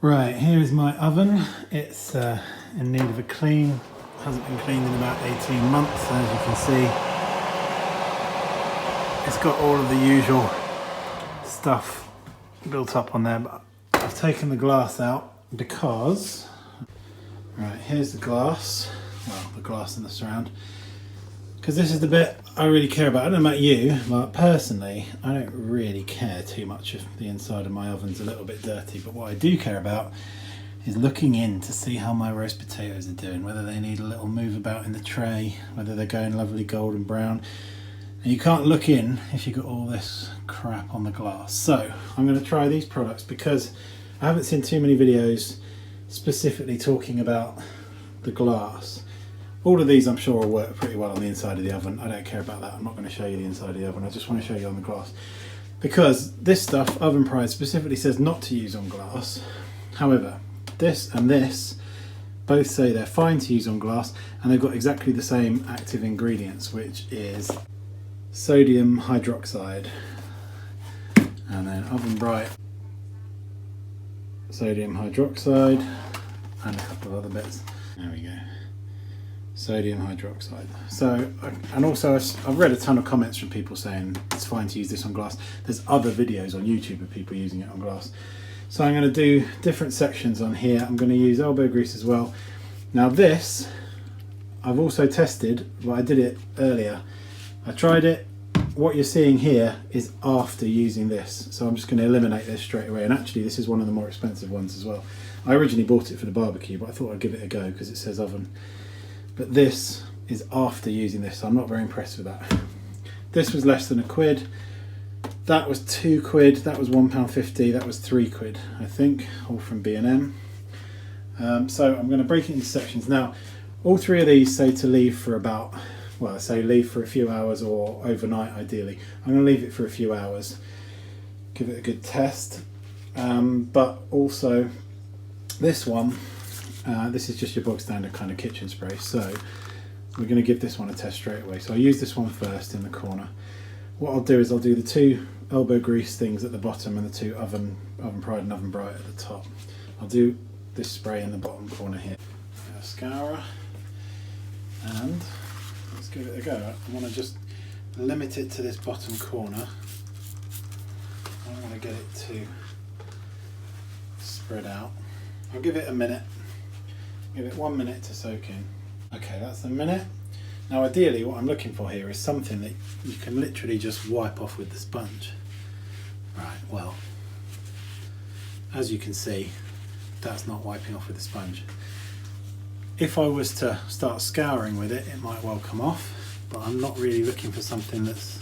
Right, here is my oven. It's in need of a clean. Hasn't been cleaned in about 18 months, as you can see. It's got all of the usual stuff built up on there, but I've taken the glass out because, right, here's the glass. Well, the glass and the surround. Because this is the bit I really care about. I don't know about you, but personally, I don't really care too much if the inside of my oven's a little bit dirty. But what I do care about is looking in to see how my roast potatoes are doing, whether they need a little move about in the tray, whether they're going lovely golden brown. And you can't look in if you've got all this crap on the glass. So I'm going to try these products because I haven't seen too many videos specifically talking about the glass. All of these I'm sure will work pretty well on the inside of the oven. I don't care about that. I'm not going to show you the inside of the oven. I just want to show you on the glass. Because this stuff, Oven Pride specifically says not to use on glass. However, this and this both say they're fine to use on glass, and they've got exactly the same active ingredients, which is sodium hydroxide. And then Oven Brite, sodium hydroxide, and a couple of other bits. There we go. Sodium hydroxide. So, and also I've read a ton of comments from people saying it's fine to use this on glass. There's other videos on YouTube of people using it on glass. So I'm going to do different sections on here. I'm going to use elbow grease as well. Now this, I've also tested, well, I did it earlier. I tried it. What you're seeing here is after using this. So I'm just going to eliminate this straight away. And actually this is one of the more expensive ones as well. I originally bought it for the barbecue, but I thought I'd give it a go because it says oven. But this is after using this, so I'm not very impressed with that. This was less than £1. That was £2. That was £1.50. That was £3, I think, all from B&M. So I'm going to break it into sections. Now, all three of these say to leave for about, well, I say leave for a few hours or overnight ideally. I'm going to leave it for a few hours, give it a good test. But also this one, this is just your bog standard kind of kitchen spray, so we're going to give this one a test straight away. So I use this one first in the corner. What I'll do is I'll do the two elbow grease things at the bottom and the two Oven Pride and Oven Brite at the top. I'll do this spray in the bottom corner here. A scourer, and let's give it a go. I want to just limit it to this bottom corner. I don't want to get it too spread out. I'll give it a minute. Give it 1 minute to soak in. Okay, that's a minute. Now ideally what I'm looking for here is something that you can literally just wipe off with the sponge. Right, well, as you can see, that's not wiping off with the sponge. If I was to start scouring with it, it might well come off, but I'm not really looking for something that's,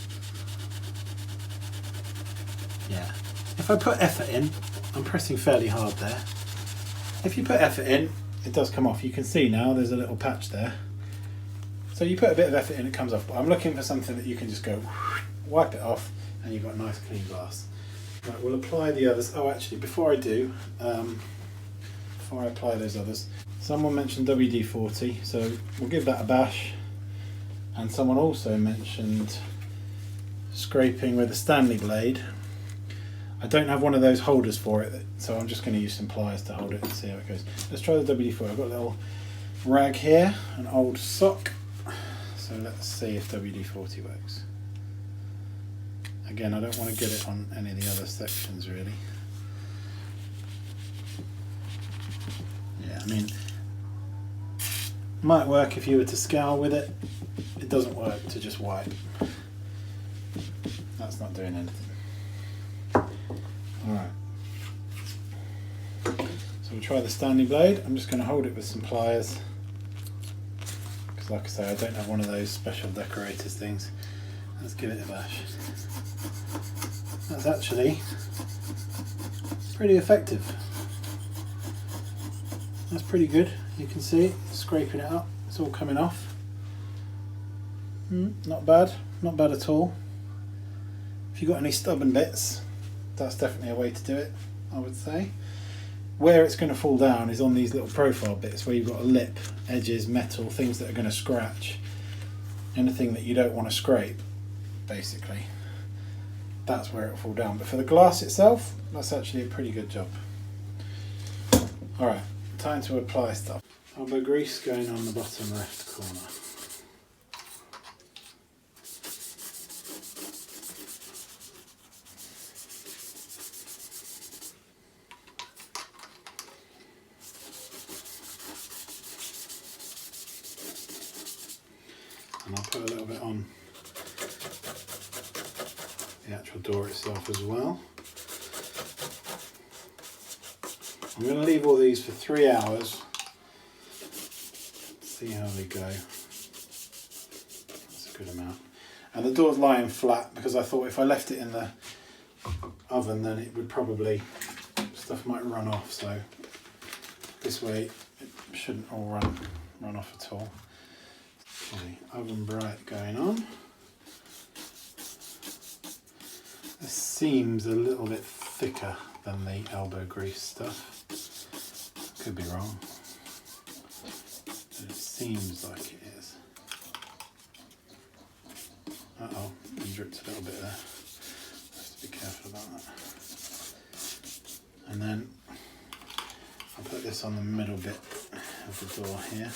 yeah. If I put effort in, I'm pressing fairly hard there. If you put effort in, it does come off. You can see now there's a little patch there. So you put a bit of effort in, it comes off. But I'm looking for something that you can just go wipe it off and you've got nice clean glass. Right, we'll apply the others. Oh, actually, before I do, before I apply those others, someone mentioned WD-40, so we'll give that a bash. And someone also mentioned scraping with a Stanley blade. I don't have one of those holders for it, so I'm just going to use some pliers to hold it and see how it goes. Let's try the WD-40. I've got a little rag here, an old sock. So let's see if WD-40 works. Again, I don't want to get it on any of the other sections really. Yeah, I mean, it might work if you were to scour with it. It doesn't work to just wipe. That's not doing anything. Alright, so we'll try the Stanley blade. I'm just going to hold it with some pliers because, like I say, I don't have one of those special decorators things. Let's give it a bash. That's actually pretty effective. That's pretty good. You can see it scraping it up. It's all coming off. Not bad, not bad at all. If you've got any stubborn bits, that's definitely a way to do it, I would say. Where it's going to fall down is on these little profile bits where you've got a lip, edges, metal, things that are going to scratch. Anything that you don't want to scrape, basically. That's where it will fall down. But for the glass itself, that's actually a pretty good job. Alright, time to apply stuff. Elbow grease going on the bottom left corner. And I'll put a little bit on the actual door itself as well. I'm going to leave all these for 3 hours. See how they go. That's a good amount. And the door's lying flat because I thought if I left it in the oven then it would probably, stuff might run off, so this way it shouldn't all run off at all. Okay, oven Brite going on. This seems a little bit thicker than the elbow grease stuff. Could be wrong, but it seems like it is. Uh-oh, I dripped a little bit there. Have to be careful about that. And then I'll put this on the middle bit of the door here.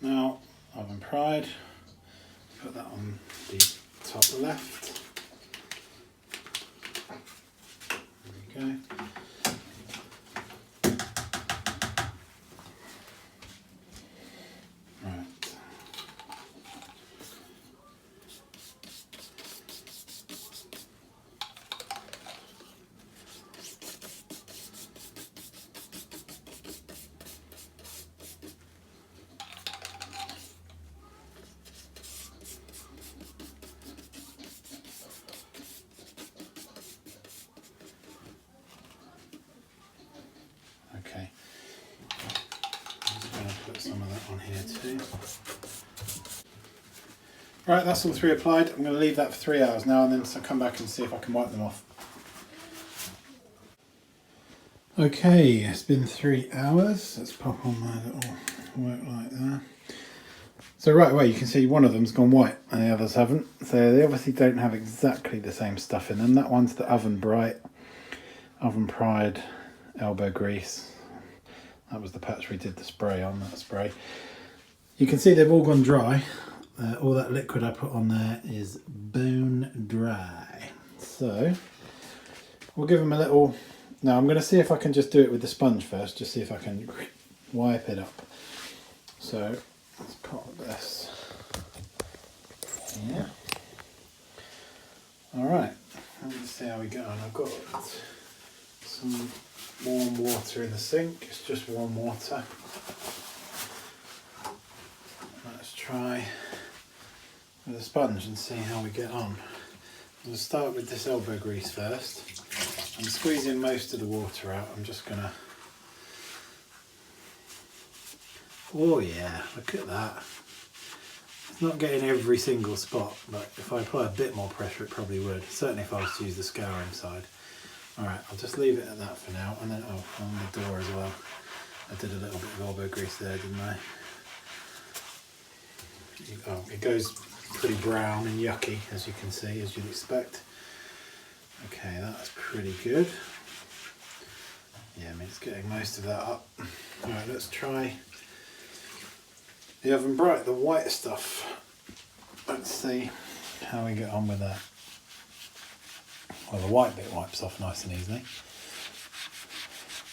Now, oven Pride, put that on the top left. There we go. Right. Okay, I'm just going to put some of that on here too. Right, that's all 3 applied. I'm going to leave that for 3 hours now and then come back and see if I can wipe them off. Okay, it's been 3 hours. Let's pop on my little work light there. So right away you can see one of them's gone white and the others haven't. So they obviously don't have exactly the same stuff in them. That one's the oven Brite, oven Pride, elbow grease. That was the patch we did the spray on, that spray. You can see they've all gone dry. All that liquid I put on there is bone dry. So we'll give them a little... Now I'm going to see if I can just do it with the sponge first, just see if I can wipe it up. So let's pop this here. Alright, let's see how we go on. I've got some warm water in the sink, it's just warm water. Let's try with a sponge and see how we get on. We'll start with this elbow grease first. I'm squeezing most of the water out. I'm just gonna... Oh yeah, look at that. It's not getting every single spot, but if I apply a bit more pressure it probably would. Certainly if I was to use the scouring side. Alright, I'll just leave it at that for now, and then, oh, on the door as well. I did a little bit of elbow grease there, didn't I? Oh, it goes pretty brown and yucky, as you can see, as you'd expect. Okay, that's pretty good. Yeah, I mean, it's getting most of that up. Alright, let's try the oven Brite, the white stuff. Let's see how we get on with that. Well, the white bit wipes off nice and easily.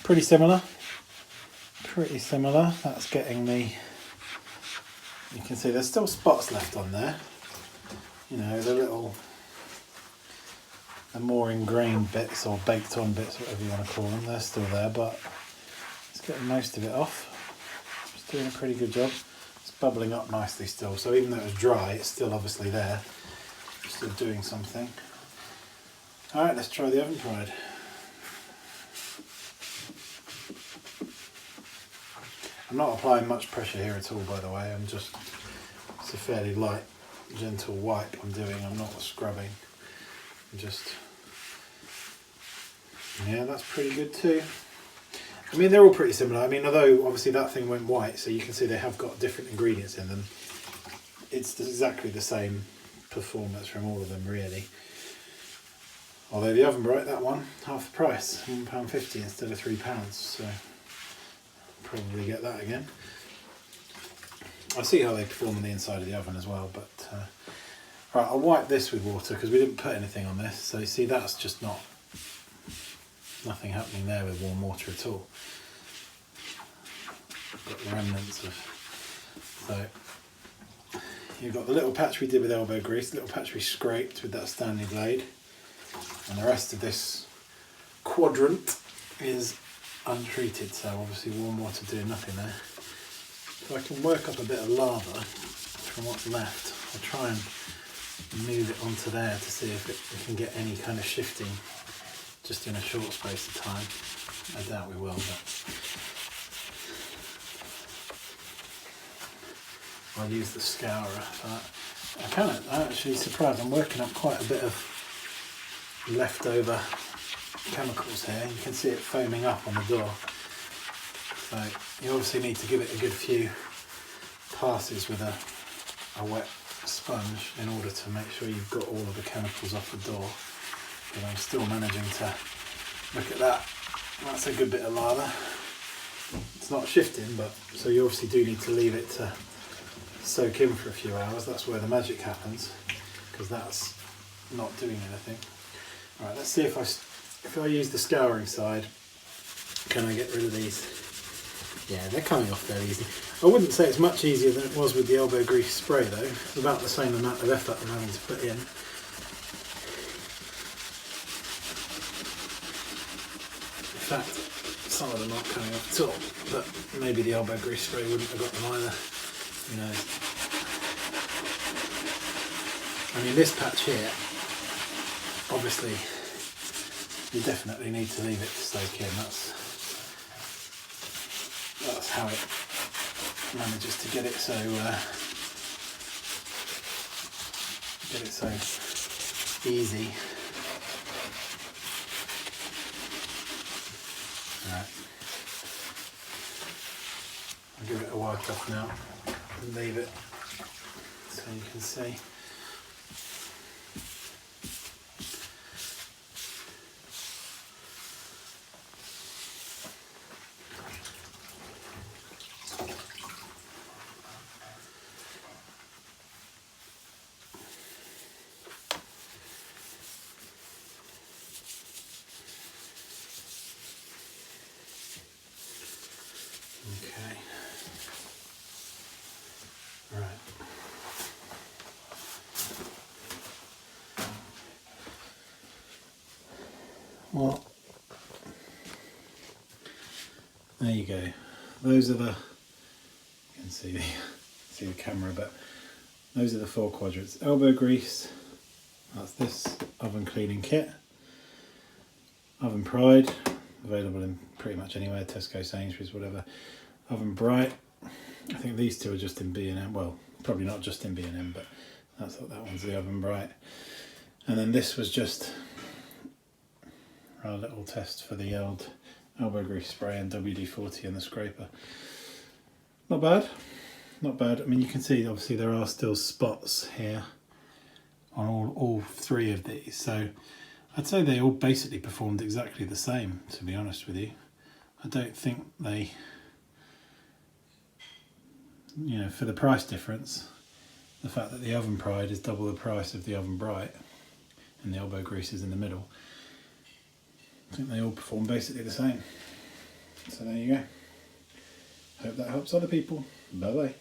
Pretty similar. Pretty similar. That's getting the... You can see there's still spots left on there. You know, the more ingrained bits or baked on bits, whatever you want to call them, they're still there, but it's getting most of it off. It's doing a pretty good job. It's bubbling up nicely still, so even though it was dry, it's still obviously there. It's still doing something. Alright, let's try the oven Pride. I'm not applying much pressure here at all, by the way. I'm just, it's a fairly light, gentle wipe I'm doing. I'm not scrubbing. I'm just, yeah, that's pretty good too. I mean, they're all pretty similar. I mean, although obviously that thing went white, so you can see they have got different ingredients in them. it's exactly the same performance from all of them really. Although the oven Brite, that one, half the price, £1.50 instead of £3, so probably get that again. I see how they perform on the inside of the oven as well, but right, I'll wipe this with water because we didn't put anything on this, so you see that's just nothing happening there with warm water at all. Got the remnants of, so you've got the little patch we did with elbow grease, the little patch we scraped with that Stanley blade, and the rest of this quadrant is untreated, so obviously warm water doing nothing there. So I can work up a bit of lava from what's left. I'll try and move it onto there to see if we can get any kind of shifting just in a short space of time. I doubt we will, but I'll use the scourer for that. I'm actually surprised, I'm working up quite a bit of leftover chemicals here. You can see it foaming up on the door. So you obviously need to give it a good few passes with a wet sponge in order to make sure you've got all of the chemicals off the door. But I'm still managing to, look at that, that's a good bit of lava. It's not shifting, but so you obviously do need to leave it to soak in for a few hours. That's where the magic happens, because that's not doing anything. All right, let's see if I use the scouring side, can I get rid of these? Yeah, they're coming off very easy. I wouldn't say it's much easier than it was with the elbow grease spray though. It's about the same amount of effort I'm having to put in. In fact, some of them aren't coming off at all, but maybe the elbow grease spray wouldn't have got them either. Who knows? I mean, this patch here, obviously, you definitely need to leave it to soak in. That's how it manages to get it so easy. Right. I'll give it a wipe off now and leave it so you can see. Okay. Right. Well, there you go. Those are the, you can see the camera, but those are the 4 quadrants. Elbow grease, that's this oven cleaning kit. Oven Pride, available in pretty much anywhere, Tesco, Sainsbury's, whatever. Oven Brite, I think these two are just in B&M, well, probably not just in B&M, but that's what that one's, the Oven Brite. And then this was just our little test for the old elbow grease spray and WD-40 and the scraper. Not bad, not bad. I mean, you can see obviously there are still spots here on all 3 of these, so I'd say they all basically performed exactly the same, to be honest with you. I don't think they, you know, for the price difference, the fact that the Oven Pride is double the price of the Oven Brite and the elbow grease is in the middle, I think they all perform basically the same. So there you go. Hope that helps other people. Bye bye.